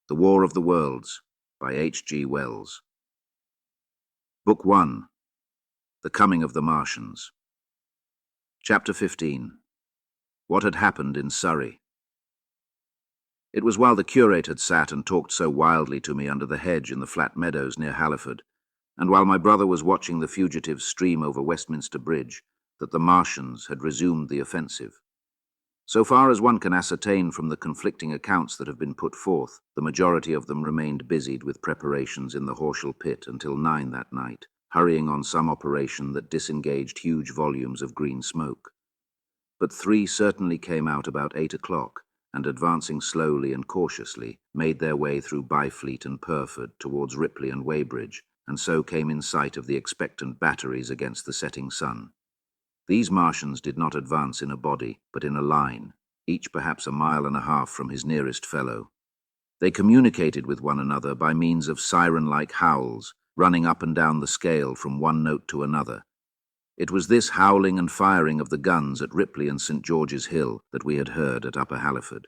The War of the Worlds by H.G. Wells. Book 1. The Coming of the Martians. Chapter 15. What had happened in Surrey. It was while the curate had sat and talked so wildly to me under the hedge in the flat meadows near Halliford, and while my brother was watching the fugitives stream over Westminster Bridge, that the Martians had resumed the offensive. So far as one can ascertain from the conflicting accounts that have been put forth, the majority of them remained busied with preparations in the Horsham pit until 9 that night, hurrying on some operation that disengaged huge volumes of green smoke. But 3 certainly came out about 8 o'clock, and advancing slowly and cautiously, made their way through Byfleet and Purford towards Ripley and Weybridge, and so came in sight of the expectant batteries against the setting sun. These Martians did not advance in a body, but in a line, each perhaps 1.5 miles from his nearest fellow. They communicated with one another by means of siren-like howls, running up and down the scale from one note to another. It was this howling and firing of the guns at Ripley and St. George's Hill that we had heard at Upper Halliford.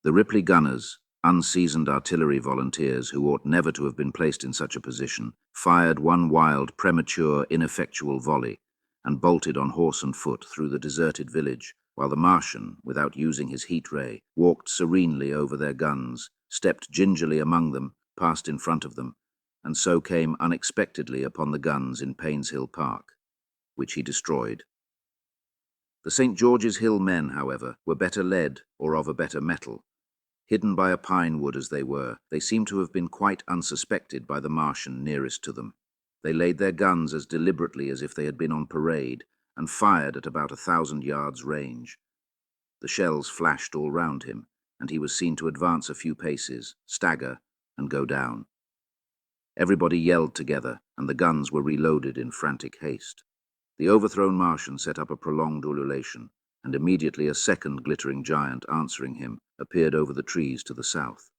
The Ripley gunners, unseasoned artillery volunteers who ought never to have been placed in such a position, fired one wild, premature, ineffectual volley, and bolted on horse and foot through the deserted village, while the Martian, without using his heat ray, walked serenely over their guns, stepped gingerly among them, passed in front of them, and so came unexpectedly upon the guns in Painshill Park, which he destroyed. The St. George's Hill men, however, were better led or of a better mettle. Hidden by a pine wood as they were, they seemed to have been quite unsuspected by the Martian nearest to them. They laid their guns as deliberately as if they had been on parade, and fired at about 1,000 yards range. The shells flashed all round him, and he was seen to advance a few paces, stagger, and go down. Everybody yelled together, and the guns were reloaded in frantic haste. The overthrown Martian set up a prolonged ululation, and immediately a second glittering giant answering him appeared over the trees to the south.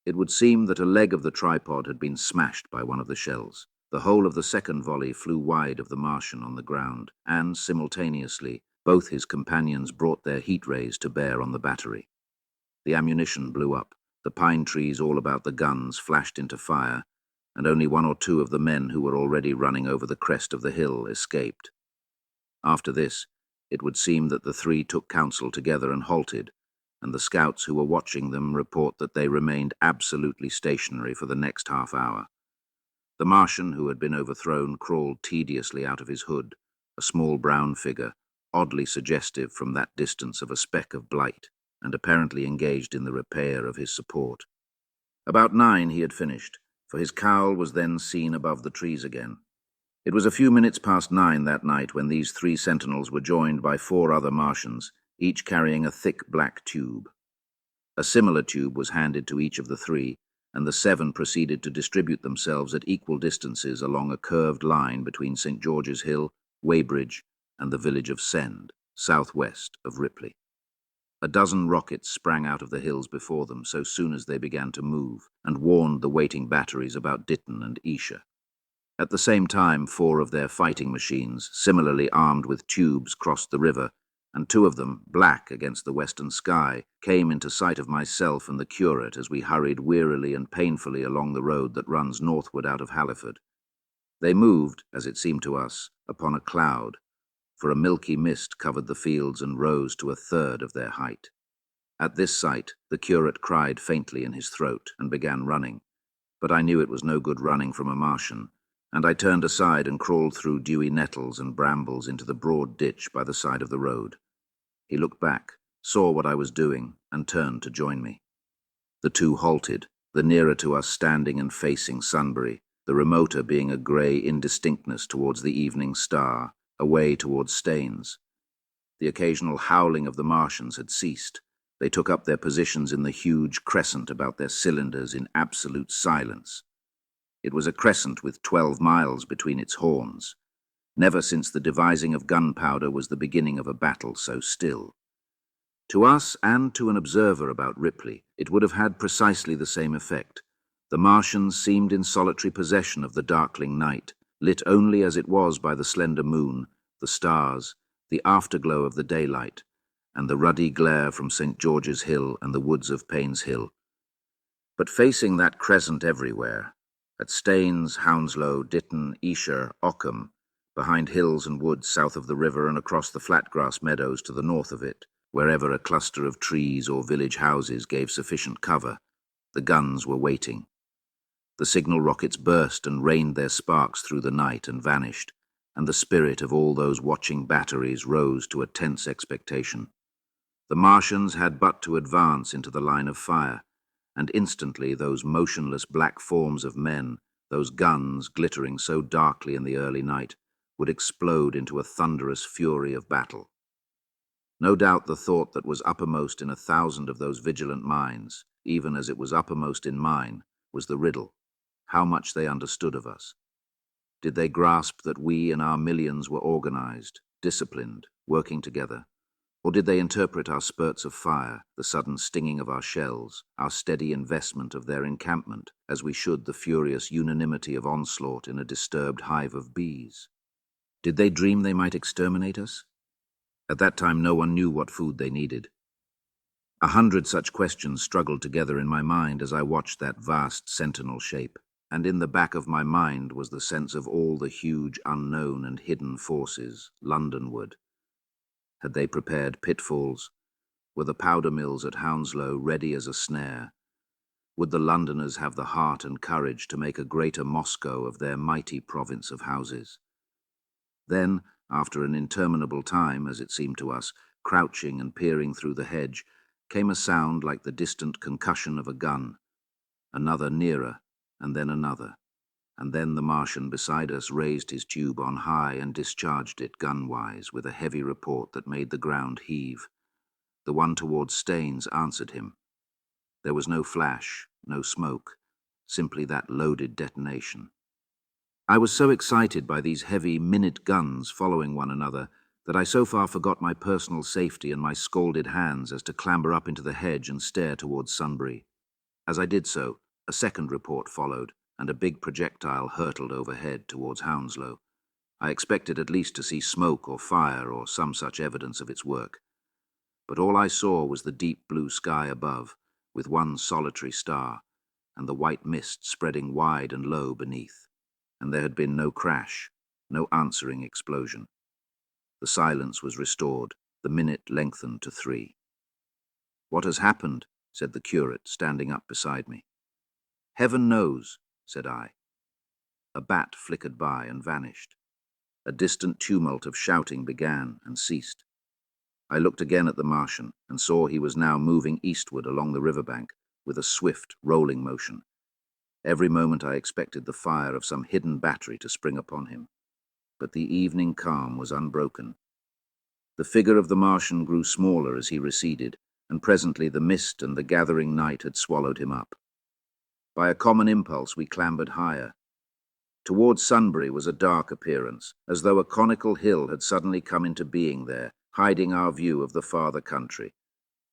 It would seem that a leg of the tripod had been smashed by one of the shells. The whole of the second volley flew wide of the Martian on the ground, and, simultaneously, both his companions brought their heat rays to bear on the battery. The ammunition blew up, the pine trees all about the guns flashed into fire, and only 1 or 2 of the men who were already running over the crest of the hill escaped. After this, it would seem that the 3 took counsel together and halted, and the scouts who were watching them report that they remained absolutely stationary for the next half hour. The Martian who had been overthrown crawled tediously out of his hood, a small brown figure, oddly suggestive from that distance of a speck of blight, and apparently engaged in the repair of his support. About 9 he had finished, for his cowl was then seen above the trees again. It was a few minutes past 9 that night when these 3 sentinels were joined by 4 other Martians, each carrying a thick black tube. A similar tube was handed to each of the 3, and the 7 proceeded to distribute themselves at equal distances along a curved line between St. George's Hill, Weybridge, and the village of Send, southwest of Ripley. A dozen rockets sprang out of the hills before them so soon as they began to move, and warned the waiting batteries about Ditton and Esher. At the same time, 4 of their fighting machines, similarly armed with tubes, crossed the river, and 2 of them, black against the western sky, came into sight of myself and the curate as we hurried wearily and painfully along the road that runs northward out of Halliford. They moved, as it seemed to us, upon a cloud, for a milky mist covered the fields and rose to 1/3 of their height. At this sight, the curate cried faintly in his throat and began running, but I knew it was no good running from a Martian, and I turned aside and crawled through dewy nettles and brambles into the broad ditch by the side of the road. He looked back, saw what I was doing, and turned to join me. The 2 halted, the nearer to us standing and facing Sunbury, the remoter being a grey indistinctness towards the evening star, away towards Staines. The occasional howling of the Martians had ceased. They took up their positions in the huge crescent about their cylinders in absolute silence. It was a crescent with 12 miles between its horns. Never since the devising of gunpowder was the beginning of a battle so still. To us and to an observer about Ripley, it would have had precisely the same effect. The Martians seemed in solitary possession of the darkling night, lit only as it was by the slender moon, the stars, the afterglow of the daylight, and the ruddy glare from St. George's Hill and the woods of Payne's Hill. But facing that crescent everywhere, at Staines, Hounslow, Ditton, Esher, Ockham, behind hills and woods south of the river and across the flat grass meadows to the north of it, wherever a cluster of trees or village houses gave sufficient cover, the guns were waiting. The signal rockets burst and rained their sparks through the night and vanished, and the spirit of all those watching batteries rose to a tense expectation. The Martians had but to advance into the line of fire, and instantly those motionless black forms of men, those guns glittering so darkly in the early night, would explode into a thunderous fury of battle. No doubt the thought that was uppermost in 1,000 of those vigilant minds, even as it was uppermost in mine, was the riddle: how much they understood of us. Did they grasp that we and our millions were organized, disciplined, working together? Or did they interpret our spurts of fire, the sudden stinging of our shells, our steady investment of their encampment, as we should the furious unanimity of onslaught in a disturbed hive of bees? Did they dream they might exterminate us? At that time no one knew what food they needed. 100 such questions struggled together in my mind as I watched that vast sentinel shape, and in the back of my mind was the sense of all the huge unknown and hidden forces, Londonward. Had they prepared pitfalls? Were the powder mills at Hounslow ready as a snare? Would the Londoners have the heart and courage to make a greater Moscow of their mighty province of houses? Then, after an interminable time, as it seemed to us, crouching and peering through the hedge, came a sound like the distant concussion of a gun. Another nearer, and then another. And then the Martian beside us raised his tube on high and discharged it gun-wise with a heavy report that made the ground heave. The one towards Staines answered him. There was no flash, no smoke, simply that loaded detonation. I was so excited by these heavy minute guns following one another that I so far forgot my personal safety and my scalded hands as to clamber up into the hedge and stare towards Sunbury. As I did so, a second report followed, and a big projectile hurtled overhead towards Hounslow. I expected at least to see smoke or fire or some such evidence of its work. But all I saw was the deep blue sky above, with one solitary star, and the white mist spreading wide and low beneath. And there had been no crash, no answering explosion. The silence was restored, the minute lengthened to 3. "What has happened?" said the curate, standing up beside me. "Heaven knows," said I. A bat flickered by and vanished. A distant tumult of shouting began and ceased. I looked again at the Martian and saw he was now moving eastward along the riverbank with a swift, rolling motion. Every moment I expected the fire of some hidden battery to spring upon him. But the evening calm was unbroken. The figure of the Martian grew smaller as he receded, and presently the mist and the gathering night had swallowed him up. By a common impulse we clambered higher. Towards Sunbury was a dark appearance, as though a conical hill had suddenly come into being there, hiding our view of the farther country.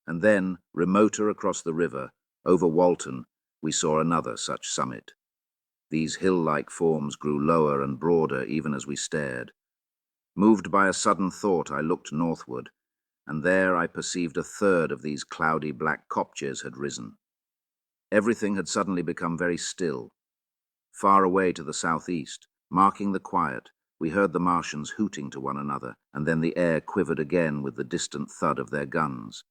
And then, remoter across the river, over Walton, we saw another such summit. These hill-like forms grew lower and broader even as we stared. Moved by a sudden thought, I looked northward, and there I perceived a third of these cloudy black kopjes had risen. Everything had suddenly become very still. Far away to the southeast, marking the quiet, we heard the Martians hooting to one another, and then the air quivered again with the distant thud of their guns.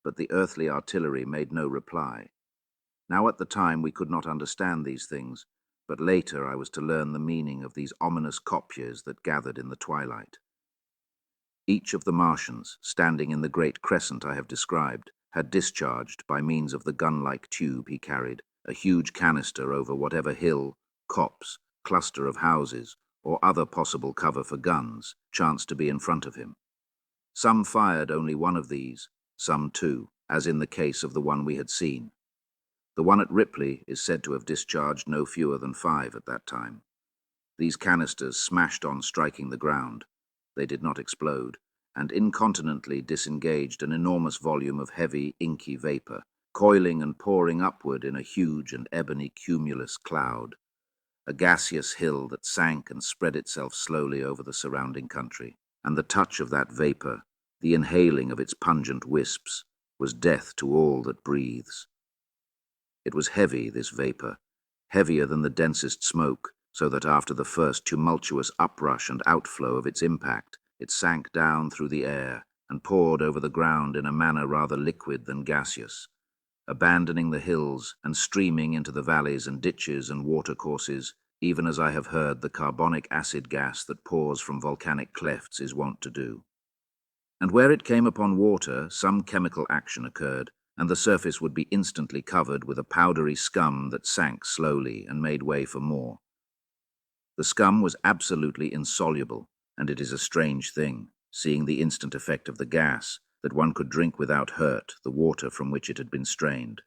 But the earthly artillery made no reply. Now at the time we could not understand these things, but later I was to learn the meaning of these ominous kopjes that gathered in the twilight. Each of the Martians, standing in the great crescent I have described, had discharged, by means of the gun-like tube he carried, a huge canister over whatever hill, copse, cluster of houses, or other possible cover for guns chanced to be in front of him. Some fired only one of these, some 2, as in the case of the one we had seen. The one at Ripley is said to have discharged no fewer than 5 at that time. These canisters smashed on striking the ground. They did not explode, and incontinently disengaged an enormous volume of heavy, inky vapor, coiling and pouring upward in a huge and ebony cumulus cloud, a gaseous hill that sank and spread itself slowly over the surrounding country. And the touch of that vapor, the inhaling of its pungent wisps, was death to all that breathes. It was heavy, this vapor, heavier than the densest smoke, so that after the first tumultuous uprush and outflow of its impact, it sank down through the air and poured over the ground in a manner rather liquid than gaseous, abandoning the hills and streaming into the valleys and ditches and watercourses, even as I have heard the carbonic acid gas that pours from volcanic clefts is wont to do. And where it came upon water, some chemical action occurred, and the surface would be instantly covered with a powdery scum that sank slowly and made way for more. The scum was absolutely insoluble, and it is a strange thing, seeing the instant effect of the gas, that one could drink without hurt the water from which it had been strained.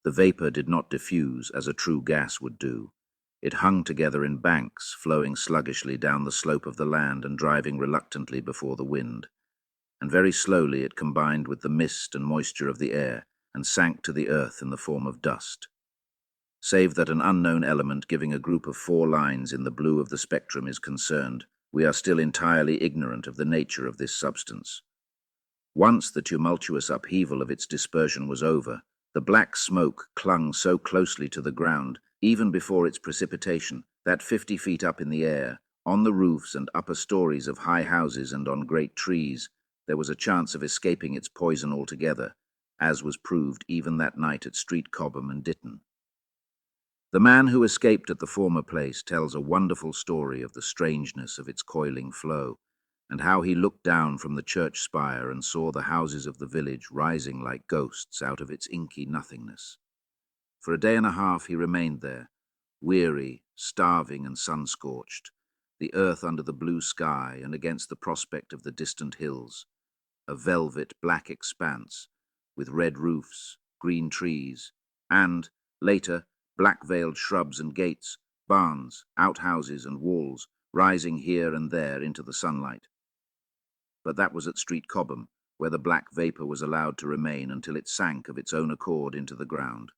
The vapor did not diffuse as a true gas would do. It hung together in banks, flowing sluggishly down the slope of the land and driving reluctantly before the wind. And very slowly it combined with the mist and moisture of the air and sank to the earth in the form of dust. Save that an unknown element giving a group of 4 lines in the blue of the spectrum is concerned, we are still entirely ignorant of the nature of this substance. Once the tumultuous upheaval of its dispersion was over, the black smoke clung so closely to the ground, even before its precipitation, that 50 feet up in the air, on the roofs and upper stories of high houses and on great trees, there was a chance of escaping its poison altogether, as was proved even that night at Street Cobham and Ditton. The man who escaped at the former place tells a wonderful story of the strangeness of its coiling flow, and how he looked down from the church spire and saw the houses of the village rising like ghosts out of its inky nothingness. For a day and a half he remained there, weary, starving and sun-scorched, the earth under the blue sky and against the prospect of the distant hills, a velvet black expanse, with red roofs, green trees, and, later, black-veiled shrubs and gates, barns, outhouses and walls, rising here and there into the sunlight. But that was at Street Cobham, where the black vapor was allowed to remain until it sank of its own accord into the ground.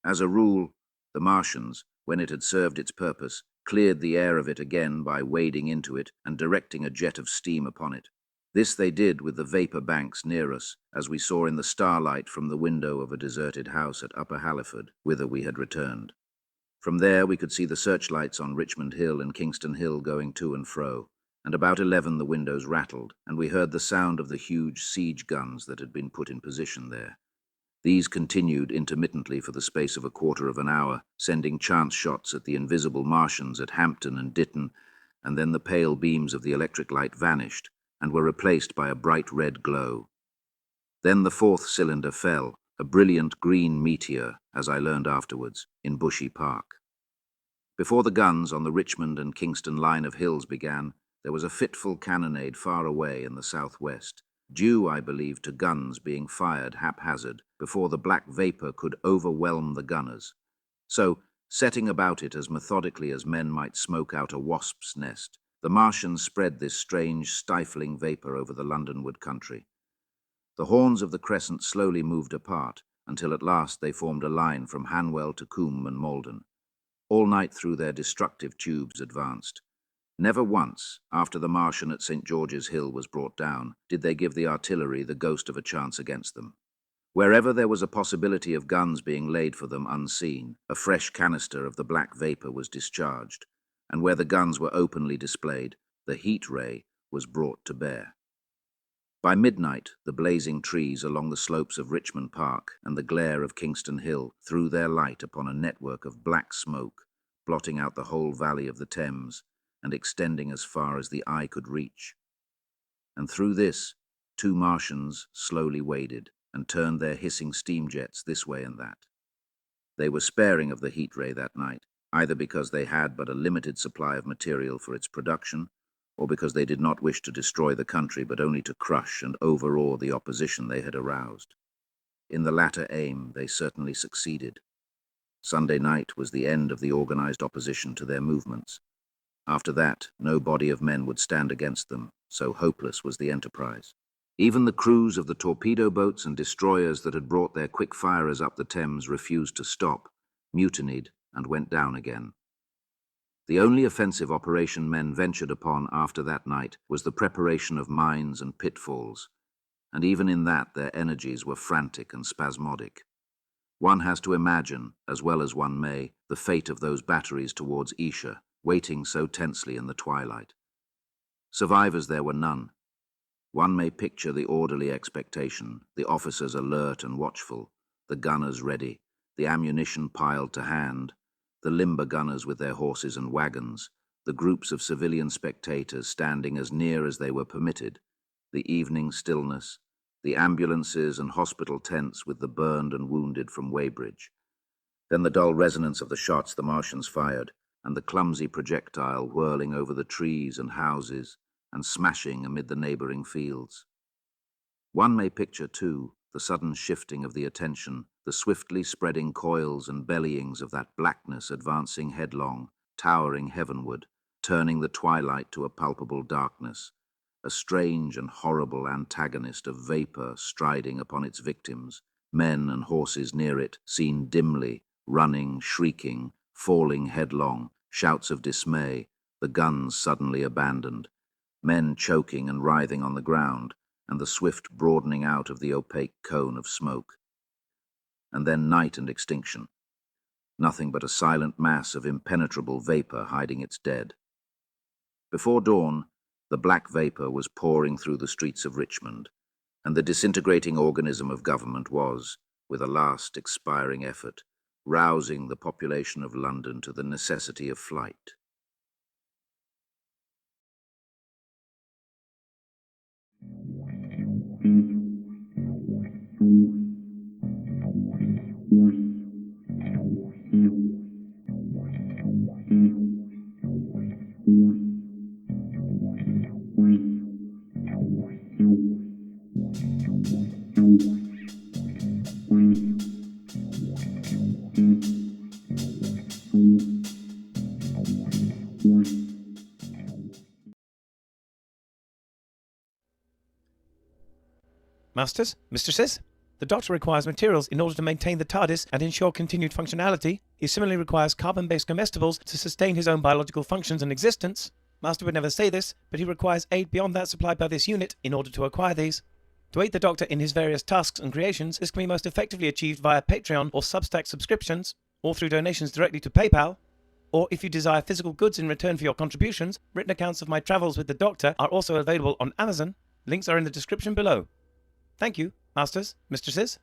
As a rule, the Martians, when it had served its purpose, cleared the air of it again by wading into it and directing a jet of steam upon it. This they did with the vapor banks near us, as we saw in the starlight from the window of a deserted house at Upper Halliford, whither we had returned. From there we could see the searchlights on Richmond Hill and Kingston Hill going to and fro, and about 11 the windows rattled, and we heard the sound of the huge siege guns that had been put in position there. These continued intermittently for the space of a quarter of an hour, sending chance shots at the invisible Martians at Hampton and Ditton, and then the pale beams of the electric light vanished, and were replaced by a bright red glow. Then the 4th cylinder fell, a brilliant green meteor, as I learned afterwards, in Bushy Park. Before the guns on the Richmond and Kingston line of hills began, there was a fitful cannonade far away in the southwest, due, I believe, to guns being fired haphazard before the black vapor could overwhelm the gunners. So, setting about it as methodically as men might smoke out a wasp's nest, the Martians spread this strange, stifling vapor over the Londonward country. The horns of the crescent slowly moved apart, until at last they formed a line from Hanwell to Coombe and Malden. All night through their destructive tubes advanced. Never once, after the Martian at St. George's Hill was brought down, did they give the artillery the ghost of a chance against them. Wherever there was a possibility of guns being laid for them unseen, a fresh canister of the black vapor was discharged, and where the guns were openly displayed, the heat ray was brought to bear. By midnight, the blazing trees along the slopes of Richmond Park and the glare of Kingston Hill threw their light upon a network of black smoke, blotting out the whole valley of the Thames and extending as far as the eye could reach. And through this, 2 Martians slowly waded and turned their hissing steam jets this way and that. They were sparing of the heat ray that night, either because they had but a limited supply of material for its production, or because they did not wish to destroy the country but only to crush and overawe the opposition they had aroused. In the latter aim, they certainly succeeded. Sunday night was the end of the organized opposition to their movements. After that, no body of men would stand against them, so hopeless was the enterprise. Even the crews of the torpedo boats and destroyers that had brought their quick-firers up the Thames refused to stop, mutinied, and went down again. The only offensive operation men ventured upon after that night was the preparation of mines and pitfalls, and even in that their energies were frantic and spasmodic. One has to imagine, as well as one may, the fate of those batteries towards Isha, waiting so tensely in the twilight. Survivors there were none. One may picture the orderly expectation, the officers alert and watchful, the gunners ready, the ammunition piled to hand, the limber gunners with their horses and wagons, the groups of civilian spectators standing as near as they were permitted, the evening stillness, the ambulances and hospital tents with the burned and wounded from Weybridge. Then the dull resonance of the shots the Martians fired, and the clumsy projectile whirling over the trees and houses and smashing amid the neighboring fields. One may picture, too, the sudden shifting of the attention, the swiftly spreading coils and bellyings of that blackness advancing headlong, towering heavenward, turning the twilight to a palpable darkness, a strange and horrible antagonist of vapor striding upon its victims, men and horses near it, seen dimly, running, shrieking, falling headlong, shouts of dismay, the guns suddenly abandoned, men choking and writhing on the ground, and the swift broadening out of the opaque cone of smoke. And then night and extinction. Nothing but a silent mass of impenetrable vapor hiding its dead. Before dawn, the black vapor was pouring through the streets of Richmond, and the disintegrating organism of government was, with a last expiring effort, rousing the population of London to the necessity of flight. Masters, mistresses, the Doctor requires materials in order to maintain the TARDIS and ensure continued functionality. He similarly requires carbon-based comestibles to sustain his own biological functions and existence. Master would never say this, but he requires aid beyond that supplied by this unit in order to acquire these. To aid the Doctor in his various tasks and creations, this can be most effectively achieved via Patreon or Substack subscriptions, or through donations directly to PayPal. Or if you desire physical goods in return for your contributions, written accounts of my travels with the Doctor are also available on Amazon. Links are in the description below. Thank you, Masters, mistresses.